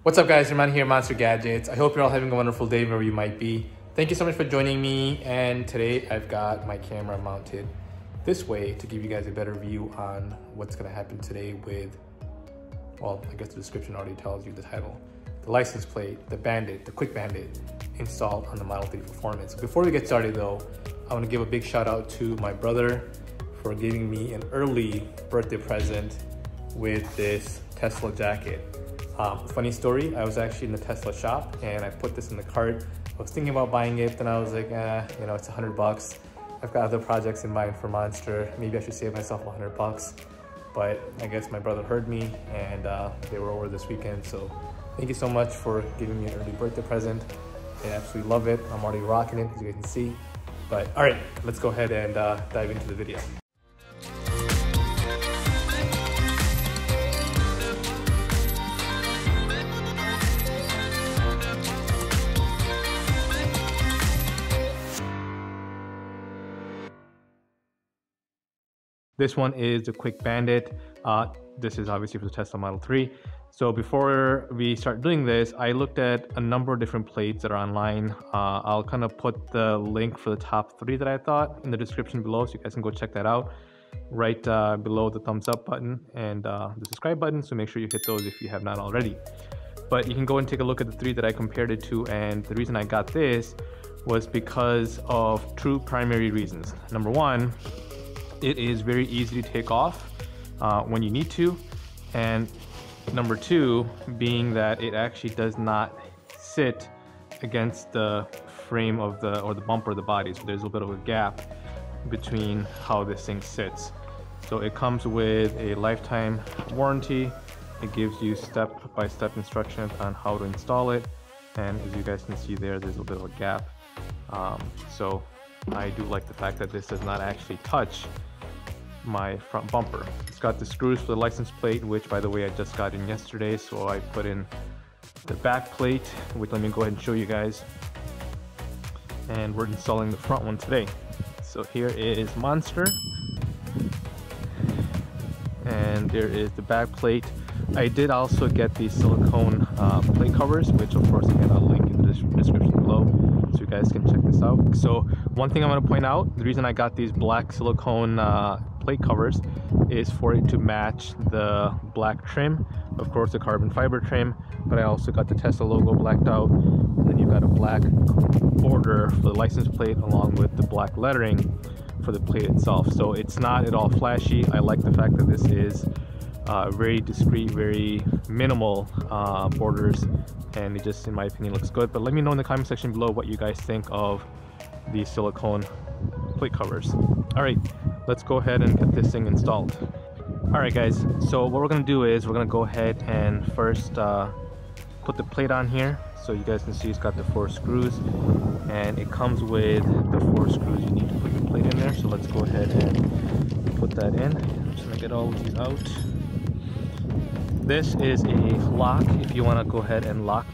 What's up guys, Herman here, MonsterGadgets. I hope you're all having a wonderful day wherever you might be. Thank you so much for joining me, and today I've got my camera mounted this way to give you guys a better view on what's gonna happen today with, well, I guess the description already tells you the title. The license plate, the Bandit, the Quick Bandit installed on the Model 3 Performance. Before we get started though, I wanna give a big shout out to my brother for giving me an early birthday present with this Tesla jacket. Funny story, I was actually in the Tesla shop and I put this in the cart. I was thinking about buying it, then I was like, it's $100. I've got other projects in mind for Monster. Maybe I should save myself $100. But I guess my brother heard me and they were over this weekend. So thank you so much for giving me an early birthday present. I absolutely love it. I'm already rocking it, as you guys can see. But all right, let's go ahead and dive into the video. This one is the Quick Bandit. This is obviously for the Tesla Model 3. So before we start doing this, I looked at a number of different plates that are online. I'll kind of put the link for the top 3 that I thought in the description below, so you guys can go check that out. Right below the thumbs up button and the subscribe button, so make sure you hit those if you have not already. But you can go and take a look at the 3 that I compared it to, and the reason I got this was because of 2 primary reasons. Number 1, it is very easy to take off when you need to, and number 2 being that it actually does not sit against the frame of the bumper of the body, so there's a bit of a gap between how this thing sits. So it comes with a lifetime warranty. It gives you step-by-step instructions on how to install it, and as you guys can see there's a bit of a gap. So I do like the fact that this does not actually touch my front bumper. It's got the screws for the license plate, which by the way I just got in yesterday, so I put in the back plate, which let me go ahead and show you guys, and we're installing the front one today. So here is Monster, and there is the back plate. I did also get these silicone plate covers, which of course again I'll link in the description below, so you guys can check this out. So one thing I want to point out, the reason I got these black silicone plate covers is for it to match the black trim, of course the carbon fiber trim, but I also got the Tesla logo blacked out, and then you've got a black border for the license plate along with the black lettering for the plate itself. So it's not at all flashy. I like the fact that this is very discreet, very minimal borders, and it just, in my opinion, looks good. But let me know in the comment section below what you guys think of these silicone plate covers. All right, let's go ahead and get this thing installed. All right guys, so what we're gonna do is we're gonna go ahead and first put the plate on here. So you guys can see it's got the 4 screws, and it comes with the 4 screws you need to put your plate in there. So let's go ahead and put that in. I'm just gonna get all of these out. This is a lock if you want to go ahead and lock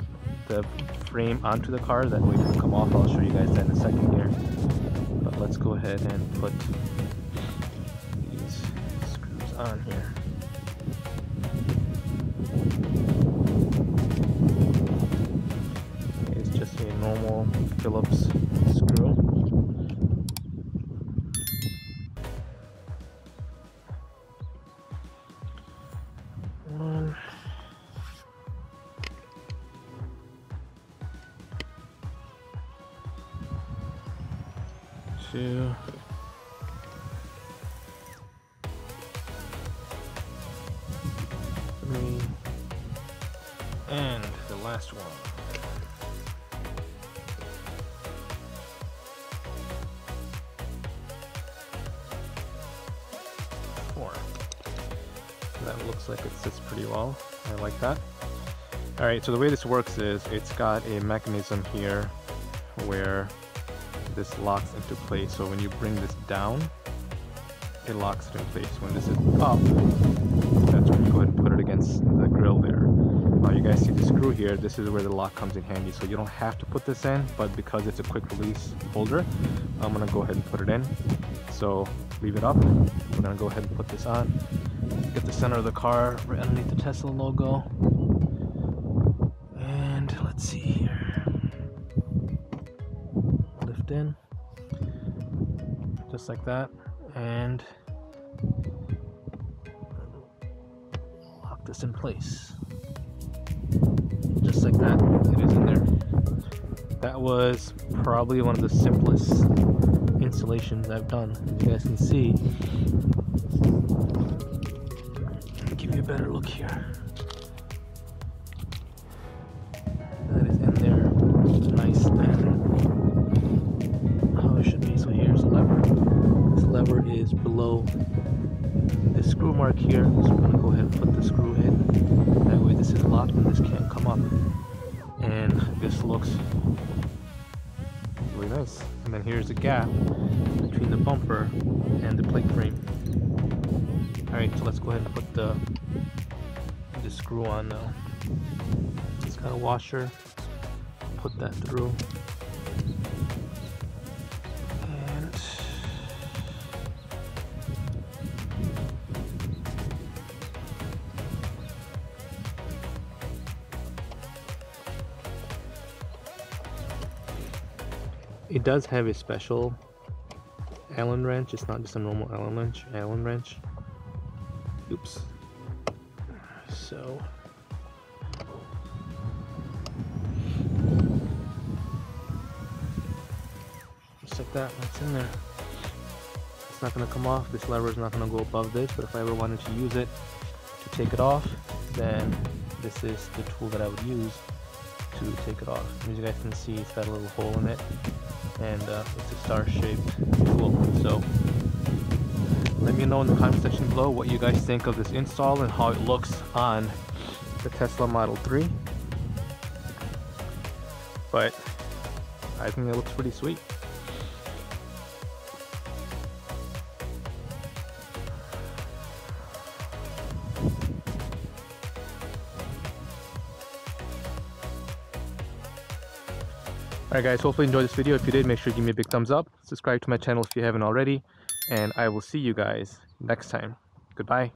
the frame onto the car, that way it doesn't come off. I'll show you guys that in a second here, but let's go ahead and put these screws on here. It's just a normal Phillips screw. One, 2, 3, and the last one. That looks like it sits pretty well. I like that. All right, so the way this works is it's got a mechanism here where this locks into place. So when you bring this down, it locks it in place. When this is up, that's when you go ahead and put it against the grill there. Now you guys see the screw here, this is where the lock comes in handy. So you don't have to put this in, but because it's a quick release holder, I'm gonna go ahead and put it in. So leave it up. We're gonna go ahead and put this on. Get the center of the car right underneath the Tesla logo. let's see here. Lift in, just like that, and lock this in place. Just like that, it is in there. That was probably one of the simplest installations I've done. As you guys can see, let me give you a better look here. That is in there, nice and how it should be. So here's the lever. This lever is below this screw mark here, so we're going to go ahead and put the screw in. That way this is locked and this can't come up. And this looks really nice. And then here's the gap between the bumper and the plate frame. Alright, so let's go ahead and put the screw on now. Just got a washer, put that through. And it does have a special Allen wrench. It's not just a normal Allen wrench. Oops. So just like that, that's in there. It's not going to come off. This lever is not going to go above this, but if I ever wanted to use it to take it off, then this is the tool that I would use to take it off. As you guys can see, it's got a little hole in it, and it's a star-shaped tool. So let me know in the comment section below what you guys think of this install and how it looks on the Tesla Model 3. But I think it looks pretty sweet. Alright guys, hopefully you enjoyed this video. If you did, make sure to give me a big thumbs up. Subscribe to my channel if you haven't already. And I will see you guys next time. Goodbye.